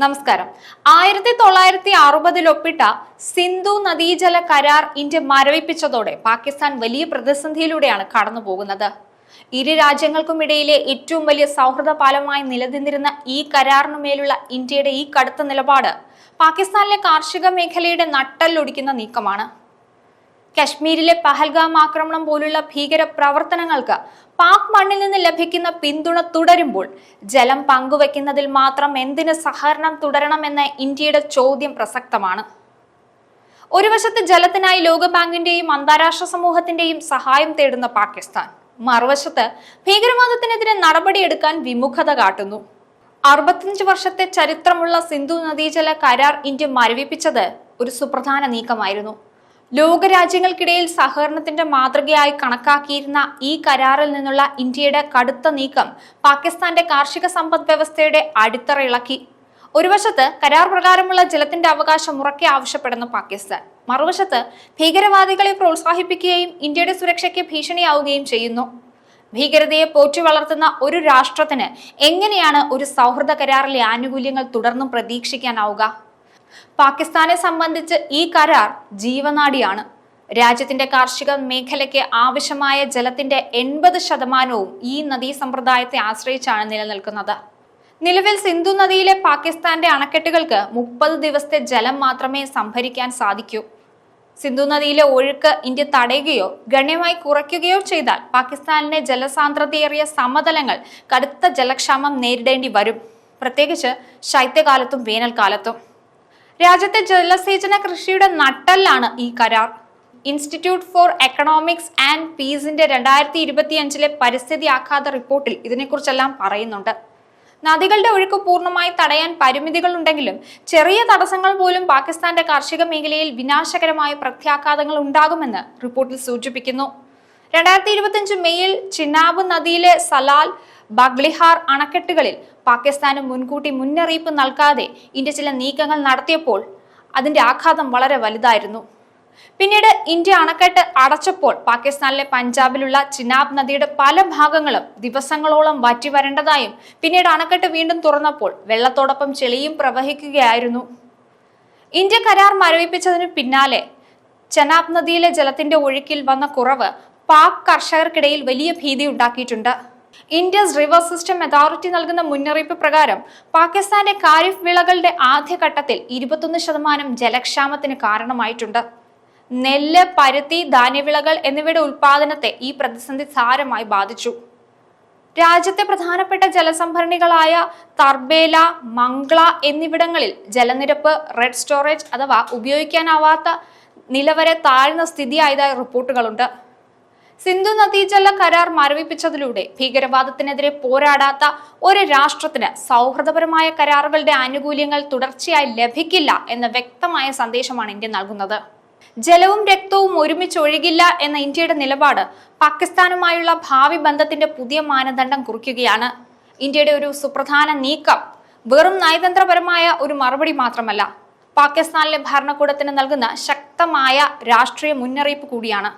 നമസ്കാരം. 1960 ഒപ്പിട്ട സിന്ധു നദീജല കരാർ ഇന്ത്യ മരവിപ്പിച്ചതോടെ പാകിസ്ഥാൻ വലിയ പ്രതിസന്ധിയിലൂടെയാണ് കടന്നു പോകുന്നത്. ഇരു രാജ്യങ്ങൾക്കുമിടയിലെ ഏറ്റവും വലിയ സൗഹൃദ പാലമായി നിലനിന്നിരുന്ന ഈ കരാറിനുമേലുള്ള ഇന്ത്യയുടെ ഈ കടുത്ത നിലപാട് പാകിസ്ഥാനിലെ കാർഷിക മേഖലയുടെ നട്ടെല്ലൊടിക്കുന്ന നീക്കമാണ്. കശ്മീരിലെ പഹൽഗാം ആക്രമണം പോലുള്ള ഭീകര പ്രവർത്തനങ്ങൾക്ക് പാക് മണ്ണിൽ നിന്ന് ലഭിക്കുന്ന പിന്തുണ തുടരുമ്പോൾ ജലം പങ്കുവെക്കുന്നതിൽ മാത്രം എന്തിന് സഹകരണം തുടരണമെന്ന ഇന്ത്യയുടെ ചോദ്യം പ്രസക്തമാണ്. ഒരു വശത്ത് ജലത്തിനായി ലോകബാങ്കിന്റെയും അന്താരാഷ്ട്ര സമൂഹത്തിന്റെയും സഹായം തേടുന്ന പാകിസ്ഥാൻ, മറുവശത്ത് ഭീകരവാദത്തിനെതിരെ നടപടിയെടുക്കാൻ വിമുഖത കാട്ടുന്നു. 65 വർഷത്തെ ചരിത്രമുള്ള സിന്ധു നദീജല കരാർ ഇന്ത്യ മരവിപ്പിച്ചത് ഒരു സുപ്രധാന നീക്കമായിരുന്നു. ലോകരാജ്യങ്ങൾക്കിടയിൽ സഹകരണത്തിന്റെ മാതൃകയായി കണക്കാക്കിയിരുന്ന ഈ കരാറിൽ നിന്നുള്ള ഇന്ത്യയുടെ കടുത്ത നീക്കം പാകിസ്ഥാന്റെ കാർഷിക സമ്പദ് വ്യവസ്ഥയുടെ അടിത്തറ ഇളക്കി. ഒരു വശത്ത് കരാർ പ്രകാരമുള്ള ജലത്തിന്റെ അവകാശം ഉറക്കെ ആവശ്യപ്പെടുന്ന പാകിസ്ഥാൻ, മറുവശത്ത് ഭീകരവാദികളെ പ്രോത്സാഹിപ്പിക്കുകയും ഇന്ത്യയുടെ സുരക്ഷയ്ക്ക് ഭീഷണിയാവുകയും ചെയ്യുന്നു. ഭീകരതയെ പോറ്റി വളർത്തുന്ന ഒരു രാഷ്ട്രത്തിന് എങ്ങനെയാണ് ഒരു സൗഹൃദ കരാറിലെ ആനുകൂല്യങ്ങൾ തുടർന്നും പ്രതീക്ഷിക്കാനാവുക? പാകിസ്ഥാനെ സംബന്ധിച്ച് ഈ കരാർ ജീവനാഡിയാണ്. രാജ്യത്തിന്റെ കാർഷിക മേഖലയ്ക്ക് ആവശ്യമായ ജലത്തിന്റെ 80% ഈ നദീ സമ്പ്രദായത്തെ ആശ്രയിച്ചാണ് നിലനിൽക്കുന്നത്. നിലവിൽ സിന്ധു നദിയിലെ പാകിസ്ഥാന്റെ അണക്കെട്ടുകൾക്ക് 30 ദിവസത്തെ ജലം മാത്രമേ സംഭരിക്കാൻ സാധിക്കൂ. സിന്ധു നദിയിലെ ഒഴുക്ക് ഇന്ത്യ തടയുകയോ ഗണ്യമായി കുറയ്ക്കുകയോ ചെയ്താൽ പാകിസ്ഥാനിലെ ജലസാന്ദ്രതയേറിയ സമതലങ്ങൾ കടുത്ത ജലക്ഷാമം നേരിടേണ്ടി വരും, പ്രത്യേകിച്ച് ശൈത്യകാലത്തും വേനൽക്കാലത്തും. രാജ്യത്തെ ജലസേചന കൃഷിയുടെ നട്ടെല്ലാണ് ഈ കരാർ. ഇൻസ്റ്റിറ്റ്യൂട്ട് ഫോർ എക്കണോമിക്സ് ആൻഡ് പീസിന്റെ 2025 പരിസ്ഥിതി ആഘാത റിപ്പോർട്ടിൽ ഇതിനെക്കുറിച്ചെല്ലാം പറയുന്നുണ്ട്. നദികളുടെ ഒഴുക്ക് പൂർണ്ണമായി തടയാൻ പരിമിതികളുണ്ടെങ്കിലും ചെറിയ തടസ്സങ്ങൾ പോലും പാകിസ്ഥാന്റെ കാർഷിക മേഖലയിൽ വിനാശകരമായ പ്രത്യാഘാതങ്ങൾ ഉണ്ടാകുമെന്ന് റിപ്പോർട്ടിൽ സൂചിപ്പിക്കുന്നു. 2025 മെയ്യിൽ ചിനാബ് നദിയിലെ സലാൽ, ബഗ്ലിഹാർ അണക്കെട്ടുകളിൽ പാകിസ്ഥാന് മുൻകൂട്ടി മുന്നറിയിപ്പ് നൽകാതെ ഇന്ത്യ ചില നീക്കങ്ങൾ നടത്തിയപ്പോൾ അതിന്റെ ആഘാതം വളരെ വലുതായിരുന്നു. പിന്നീട് ഇന്ത്യ അണക്കെട്ട് അടച്ചപ്പോൾ പാകിസ്ഥാനിലെ പഞ്ചാബിലുള്ള ചിനാബ് നദിയുടെ പല ഭാഗങ്ങളും ദിവസങ്ങളോളം വറ്റിവരേണ്ടതായും പിന്നീട് അണക്കെട്ട് വീണ്ടും തുറന്നപ്പോൾ വെള്ളത്തോടൊപ്പം ചെളിയും പ്രവഹിക്കുകയായിരുന്നു. ഇന്ത്യ കരാർ മരവിപ്പിച്ചതിനു പിന്നാലെ ചെനാബ് നദിയിലെ ജലത്തിന്റെ ഒഴുക്കിൽ വന്ന കുറവ് പാക് കർഷകർക്കിടയിൽ വലിയ ഭീതി ഉണ്ടാക്കിയിട്ടുണ്ട്. ഇന്ത്യസ് റിവർ സിസ്റ്റം അതോറിറ്റി നൽകുന്ന മുന്നറിയിപ്പ് പ്രകാരം പാകിസ്ഥാന്റെ ഖാരിഫ് വിളകളുടെ ആദ്യഘട്ടത്തിൽ 21% ജലക്ഷാമത്തിന് കാരണമായിട്ടുണ്ട്. നെല്ല്, പരുത്തി, ധാന്യവിളകൾ എന്നിവയുടെ ഉൽപാദനത്തെ ഈ പ്രതിസന്ധി സാരമായി ബാധിച്ചു. രാജ്യത്തെ പ്രധാനപ്പെട്ട ജലസംഭരണികളായ തർബേല, മംഗ്ല എന്നിവിടങ്ങളിൽ ജലനിരപ്പ് റെഡ് സ്റ്റോറേജ് അഥവാ ഉപയോഗിക്കാനാവാത്ത നിലവരെ താഴ്ന്ന സ്ഥിതിയായതായി റിപ്പോർട്ടുകളുണ്ട്. സിന്ധു നദീജല കരാർ മരവിപ്പിച്ചതിലൂടെ ഭീകരവാദത്തിനെതിരെ പോരാടാത്ത ഒരു രാഷ്ട്രത്തിന് സൗഹൃദപരമായ കരാറുകളുടെ ആനുകൂല്യങ്ങൾ തുടർച്ചയായി ലഭിക്കില്ല എന്ന വ്യക്തമായ സന്ദേശമാണ് ഇന്ത്യ നൽകുന്നത്. ജലവും രക്തവും ഒരുമിച്ചൊഴുകില്ല എന്ന ഇന്ത്യയുടെ നിലപാട് പാകിസ്ഥാനുമായുള്ള ഭാവി ബന്ധത്തിന്റെ പുതിയ മാനദണ്ഡം കുറിക്കുകയാണ്. ഇന്ത്യയുടെ ഒരു സുപ്രധാന നീക്കം വെറും നയതന്ത്രപരമായ ഒരു മറുപടി മാത്രമല്ല, പാകിസ്ഥാനിലെ ഭരണകൂടത്തിന് നൽകുന്ന ശക്തമായ രാഷ്ട്രീയ മുന്നറിയിപ്പ് കൂടിയാണ്.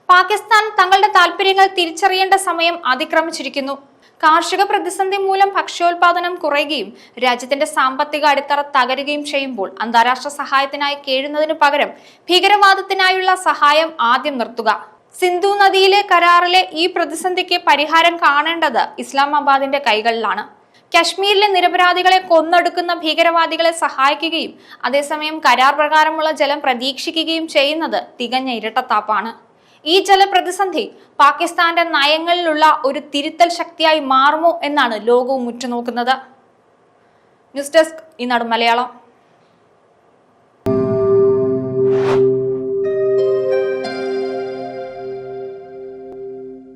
പാകിസ്ഥാൻ തങ്ങളുടെ താൽപര്യങ്ങൾ തിരിച്ചറിയേണ്ട സമയം അതിക്രമിച്ചിരിക്കുന്നു. കാർഷിക പ്രതിസന്ധി മൂലം ഭക്ഷ്യോൽപാദനം കുറയുകയും രാജ്യത്തിന്റെ സാമ്പത്തിക അടിത്തറ തകരുകയും ചെയ്യുമ്പോൾ അന്താരാഷ്ട്ര സഹായത്തിനായി കേഴുന്നതിനു പകരം ഭീകരവാദത്തിനായുള്ള സഹായം ആദ്യം നിർത്തുക. സിന്ധു നദിയിലെ കരാറിലെ ഈ പ്രതിസന്ധിക്ക് പരിഹാരം കാണേണ്ടത് ഇസ്ലാമാബാദിന്റെ കൈകളിലാണ്. കശ്മീരിലെ നിരപരാധികളെ കൊന്നൊടുക്കുന്ന ഭീകരവാദികളെ സഹായിക്കുകയും അതേസമയം കരാർ പ്രകാരമുള്ള ജലം പ്രതീക്ഷിക്കുകയും ചെയ്യുന്നത് തികഞ്ഞ ഇരട്ടത്താപ്പാണ്. ഈ ജലപ്രതിസന്ധി പാകിസ്ഥാന്റെ നയങ്ങളിലുള്ള ഒരു തിരുത്തൽ ശക്തിയായി മാറുമോ എന്നാണ് ലോകവും ഉറ്റുനോക്കുന്നത്. ന്യൂസ് ഡെസ്ക് ഈനാട് മലയാളം.